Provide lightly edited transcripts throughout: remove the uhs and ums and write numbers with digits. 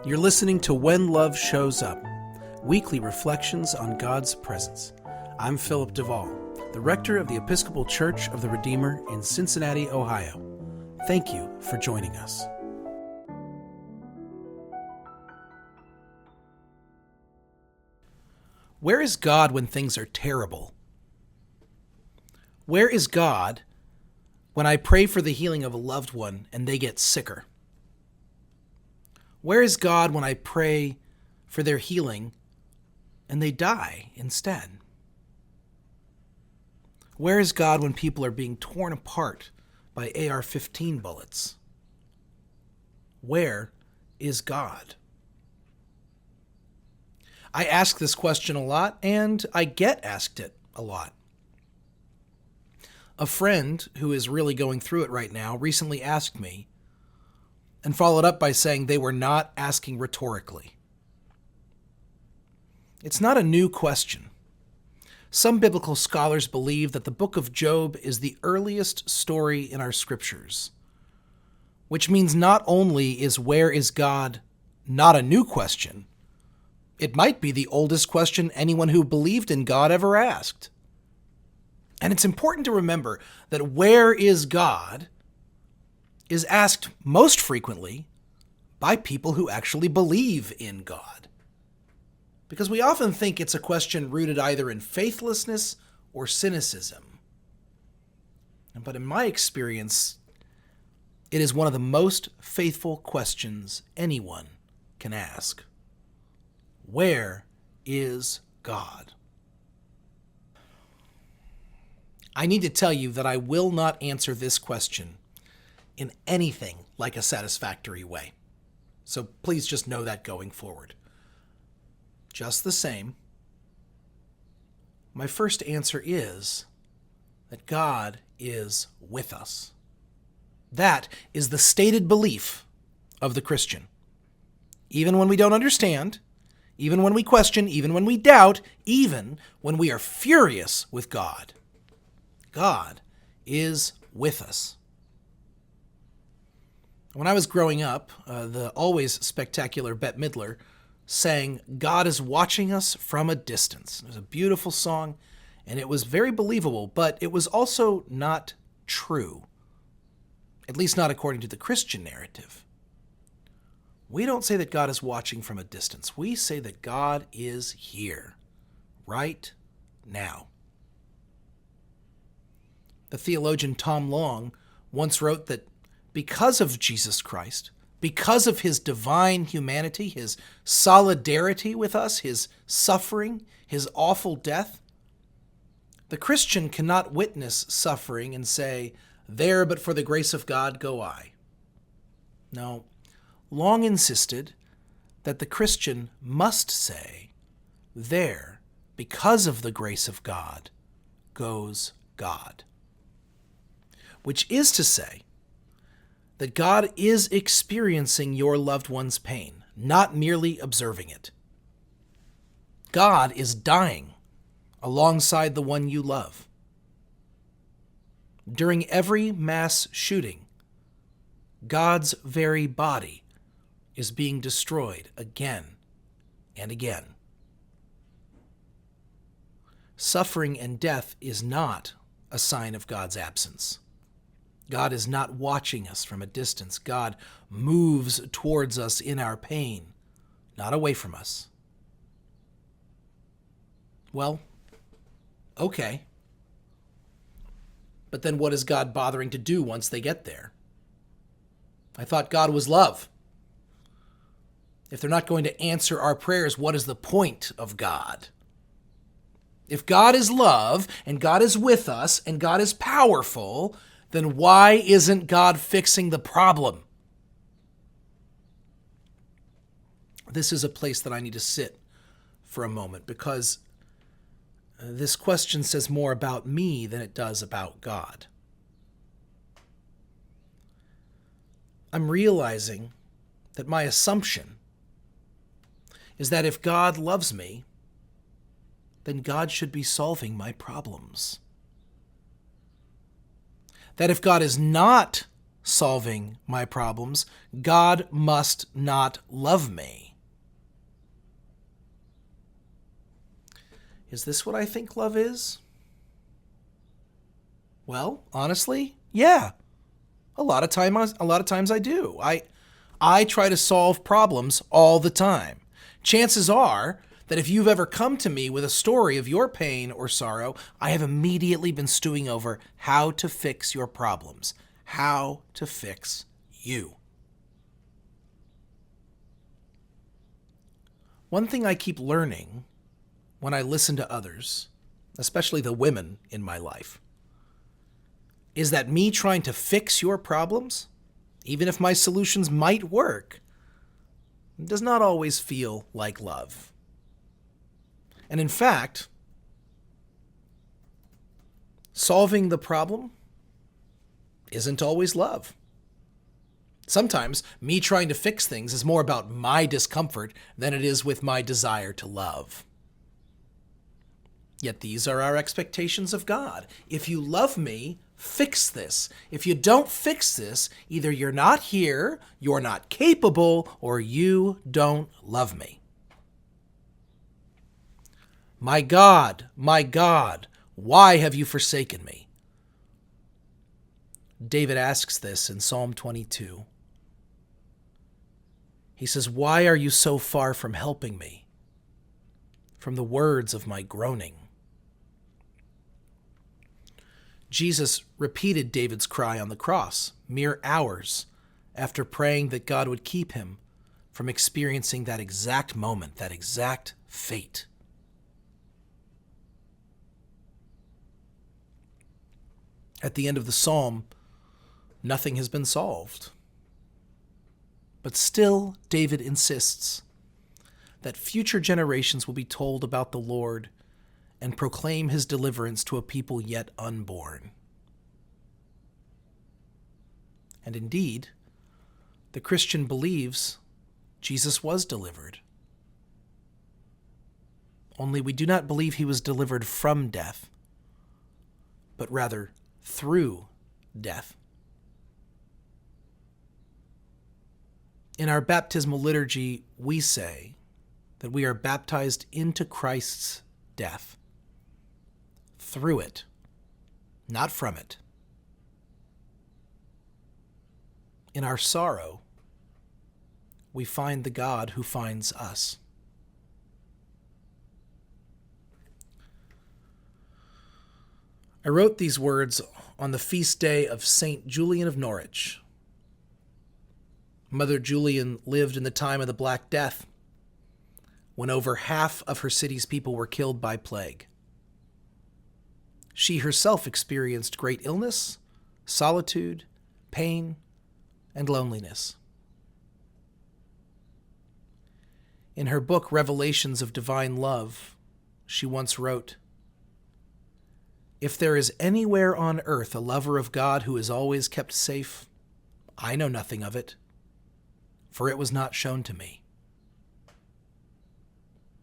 You're listening to When Love Shows Up, weekly reflections on God's presence. I'm Philip DeVaul, the rector of the Episcopal Church of the Redeemer in Cincinnati, Ohio. Thank you for joining us. Where is God when things are terrible? Where is God when I pray for the healing of a loved one and they get sicker? Where is God when I pray for their healing and they die instead? Where is God when people are being torn apart by AR-15 bullets? Where is God? I ask this question a lot, and I get asked it a lot. A friend who is really going through it right now recently asked me, and followed up by saying they were not asking rhetorically. It's not a new question. Some biblical scholars believe that the book of Job is the earliest story in our scriptures, which means not only is where is God not a new question, it might be the oldest question anyone who believed in God ever asked. And it's important to remember that where is God is asked most frequently by people who actually believe in God. Because we often think it's a question rooted either in faithlessness or cynicism. But in my experience, it is one of the most faithful questions anyone can ask. Where is God? I need to tell you that I will not answer this question in anything like a satisfactory way. So please just know that going forward. Just the same, my first answer is that God is with us. That is the stated belief of the Christian. Even when we don't understand, even when we question, even when we doubt, even when we are furious with God, God is with us. When I was growing up, the always spectacular Bette Midler sang, "God is watching us from a distance." It was a beautiful song, and it was very believable, but it was also not true, at least not according to the Christian narrative. We don't say that God is watching from a distance. We say that God is here, right now. The theologian Tom Long once wrote that because of Jesus Christ, because of his divine humanity, his solidarity with us, his suffering, his awful death, the Christian cannot witness suffering and say, "There, but for the grace of God, go I." No, Long insisted that the Christian must say, "There, because of the grace of God, goes God." Which is to say, that God is experiencing your loved one's pain, not merely observing it. God is dying alongside the one you love. During every mass shooting, God's very body is being destroyed again and again. Suffering and death is not a sign of God's absence. God is not watching us from a distance. God moves towards us in our pain, not away from us. Well, okay. But then what is God bothering to do once they get there? I thought God was love. If they're not going to answer our prayers, what is the point of God? If God is love, and God is with us, and God is powerful, then why isn't God fixing the problem? This is a place that I need to sit for a moment, because this question says more about me than it does about God. I'm realizing that my assumption is that if God loves me, then God should be solving my problems. That if God is not solving my problems, God must not love me. Is this what I think love is? Well, honestly, yeah. A lot of times I do. I try to solve problems all the time. Chances are that if you've ever come to me with a story of your pain or sorrow, I have immediately been stewing over how to fix your problems, how to fix you. One thing I keep learning when I listen to others, especially the women in my life, is that me trying to fix your problems, even if my solutions might work, does not always feel like love. And in fact, solving the problem isn't always love. Sometimes me trying to fix things is more about my discomfort than it is with my desire to love. Yet these are our expectations of God. If you love me, fix this. If you don't fix this, either you're not here, you're not capable, or you don't love me. My God, why have you forsaken me? David asks this in Psalm 22. He says, why are you so far from helping me, from the words of my groaning? Jesus repeated David's cry on the cross mere hours after praying that God would keep him from experiencing that exact moment, that exact fate. At the end of the psalm, nothing has been solved. But still, David insists that future generations will be told about the Lord and proclaim his deliverance to a people yet unborn. And indeed, the Christian believes Jesus was delivered. Only we do not believe he was delivered from death, but rather through death. In our baptismal liturgy, we say that we are baptized into Christ's death. Through it, not from it. In our sorrow, we find the God who finds us. I wrote these words on the feast day of St. Julian of Norwich. Mother Julian lived in the time of the Black Death, when over half of her city's people were killed by plague. She herself experienced great illness, solitude, pain, and loneliness. In her book, Revelations of Divine Love, she once wrote, "If there is anywhere on earth a lover of God who is always kept safe, I know nothing of it, for it was not shown to me.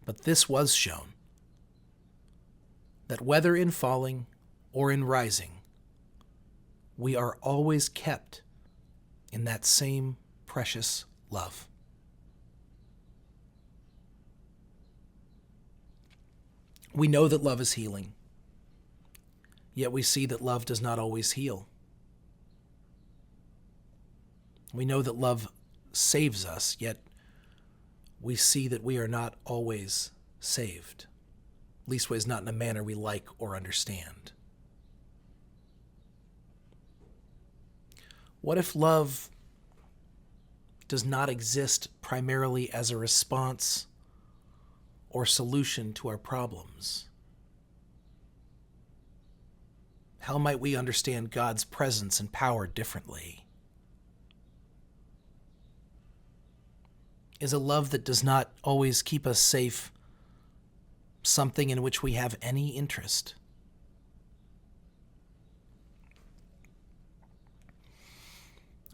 But this was shown, that whether in falling or in rising, we are always kept in that same precious love." We know that love is healing, yet we see that love does not always heal. We know that love saves us, yet we see that we are not always saved. Leastways, not in a manner we like or understand. What if love does not exist primarily as a response or solution to our problems? How might we understand God's presence and power differently? Is a love that does not always keep us safe something in which we have any interest?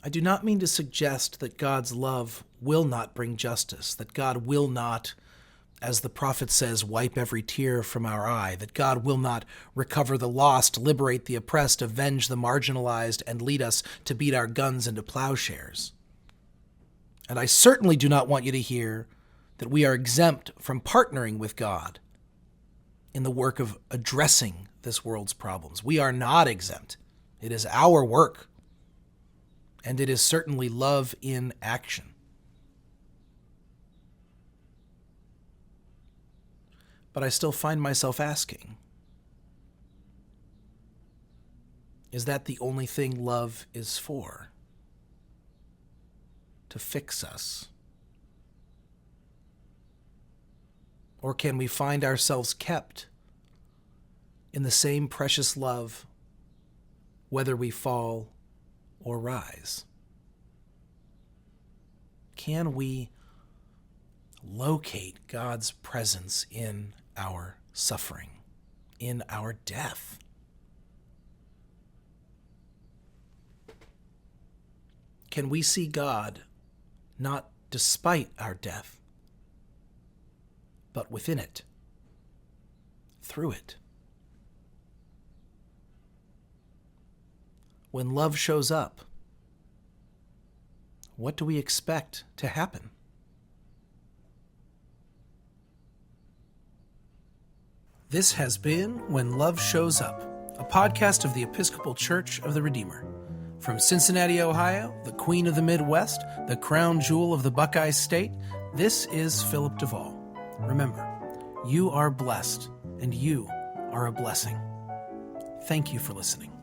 I do not mean to suggest that God's love will not bring justice, that God will not as the prophet says, wipe every tear from our eye, that God will not recover the lost, liberate the oppressed, avenge the marginalized, and lead us to beat our guns into plowshares. And I certainly do not want you to hear that we are exempt from partnering with God in the work of addressing this world's problems. We are not exempt. It is our work, and it is certainly love in action. But I still find myself asking, is that the only thing love is for? To fix us? Or can we find ourselves kept in the same precious love, whether we fall or rise? Can we locate God's presence in our suffering, in our death? Can we see God not despite our death, but within it, through it? When love shows up, what do we expect to happen? This has been When Love Shows Up, a podcast of the Episcopal Church of the Redeemer. From Cincinnati, Ohio, the Queen of the Midwest, the crown jewel of the Buckeye State, this is Philip DeVaul. Remember, you are blessed, and you are a blessing. Thank you for listening.